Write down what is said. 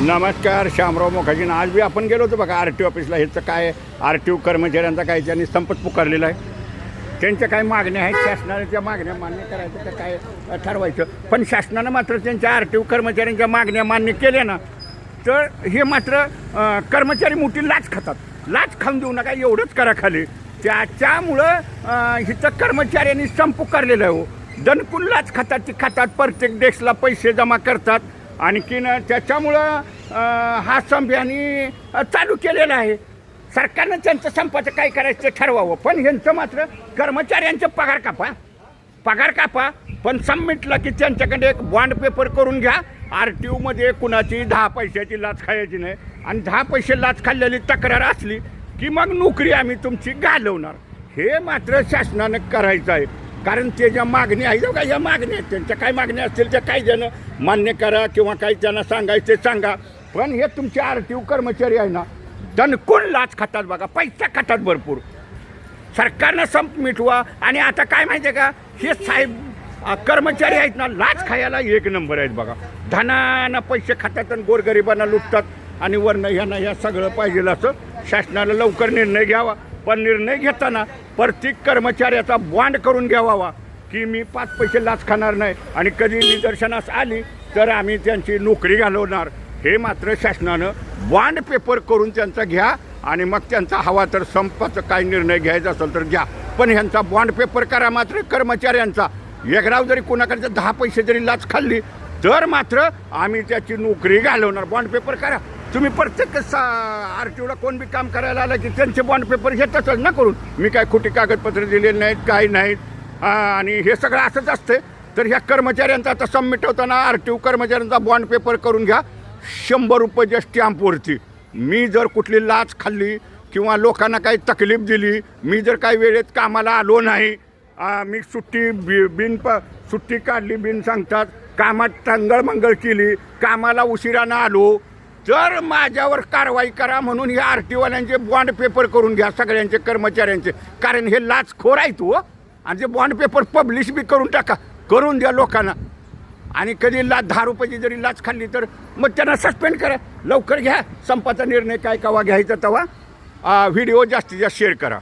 नमस्कार, श्यामराव मोखाजी. आज बी आपण गेलो होतो बघा RTO ऑफिसला. ह्याचं काय RTO कर्मचाऱ्यांचा काय त्यांनी संपच पुकारलेला आहे. त्यांच्या काय मागण्या आहेत, शासनाने त्या मागण्या मान्य करायचं तर काय ठरवायचं. पण शासनानं मात्र त्यांच्या RTO कर्मचाऱ्यांच्या मागण्या मान्य केल्या ना, तर हे मात्र कर्मचारी मोठी लाच खातात. लाच खाऊन देऊ नका एवढंच करा खाली. त्याच्यामुळं हिचं कर्मचाऱ्यांनी संप पुकारलेलं आहे. हो, दणकून लाच खातात, ती खातात, प्रत्येक देशला पैसे जमा करतात. आणखीन त्याच्यामुळं हा संप यांनी चालू केलेला आहे. सरकारनं त्यांचं संपाचं काय करायचं ते ठरवावं. पण ह्यांचं मात्र कर्मचाऱ्यांचं पगार कापा पण सबमिटला की त्यांच्याकडे एक बॉन्ड पेपर करून घ्या. RTOमध्ये कुणाची 10 पैशाची लाच खायची नाही. आणि 10 पैसे लाच खाल्लेली तक्रार असली की मग नोकरी आम्ही तुमची घालवणार. हे मात्र शासनानं करायचं आहे. कारण ते ज्या मागणी आहे बघा, या मागण्या आहेत, त्यांच्या काय मागण्या असतील त्या काही जण मान्य करा किंवा काही त्यांना सांगायचे सांगा. पण हे तुमचे RTO कर्मचारी आहे ना, दणकून लाच खातात बघा, पैसा खातात भरपूर. सरकारनं संप मिटवा. आणि आता काय माहिती आहे का, हे साहेब कर्मचारी आहेत ना, लाच खायला एक नंबर आहेत बघा. धनानं पैसे खातात आणि गोरगरिबांना लुटतात. आणि वरनं ह्यांना ह्या सगळं पाहिजे असं शासनाला लवकर निर्णय घ्यावा. पण निर्णय घेताना प्रत्येक कर्मचाऱ्याचा बॉन्ड करून घ्यावा की मी 5 पैसे लाच खाणार नाही आणि कधी निदर्शनास आली तर आम्ही त्यांची नोकरी घालवणार. हे मात्र शासनानं बॉन्ड पेपर करून त्यांचा घ्या. आणि मग त्यांचा हवा तर संपाचा काय निर्णय घ्यायचा असेल तर घ्या. पण ह्यांचा बॉन्ड पेपर करा मात्र कर्मचाऱ्यांचा. एकराव जरी कोणाकडचं 10 पैसे जरी लाच खाल्ली तर मात्र आम्ही त्याची नोकरी घालवणार. बॉन्ड पेपर करा तुम्ही. प्रत्येक RTOला कोण बी काम करायला आलं की त्यांचे बॉन्ड पेपर घेतच ना करून. मी काय खोटी कागदपत्र दिलेली नाहीत, काही नाहीत. आणि हे सगळं असंच असते. तर ह्या कर्मचाऱ्यांचा आता सबमिट होताना RTO कर्मचाऱ्यांचा बॉन्ड पेपर करून घ्या 100 रुपयाच्या स्टॅम्पवरती. मी जर कुठली लाच खाल्ली किंवा लोकांना काही तकलीफ दिली, मी जर काही वेळेत कामाला आलो नाही, मी सुट्टी काढली बिन सांगतात, कामात टांगळमंगळ केली, कामाला उशिरानं आलो, तर माझ्यावर कारवाई करा. म्हणून हे RTOवाल्यांचे बॉन्ड पेपर करून घ्या सगळ्यांचे कर्मचाऱ्यांचे. कारण हे लाचखोर आहेत हो. आणि ते बॉन्ड पेपर पब्लिश बी करून टाका, करून द्या लोकांना. आणि कधी 10 रुपयाची जरी लाच खाल्ली तर मग त्यांना सस्पेंड करा. लवकर घ्या संपाचा निर्णय, काय कवा घ्यायचा तेव्हा. व्हिडिओ जास्तीत जास्त शेअर करा.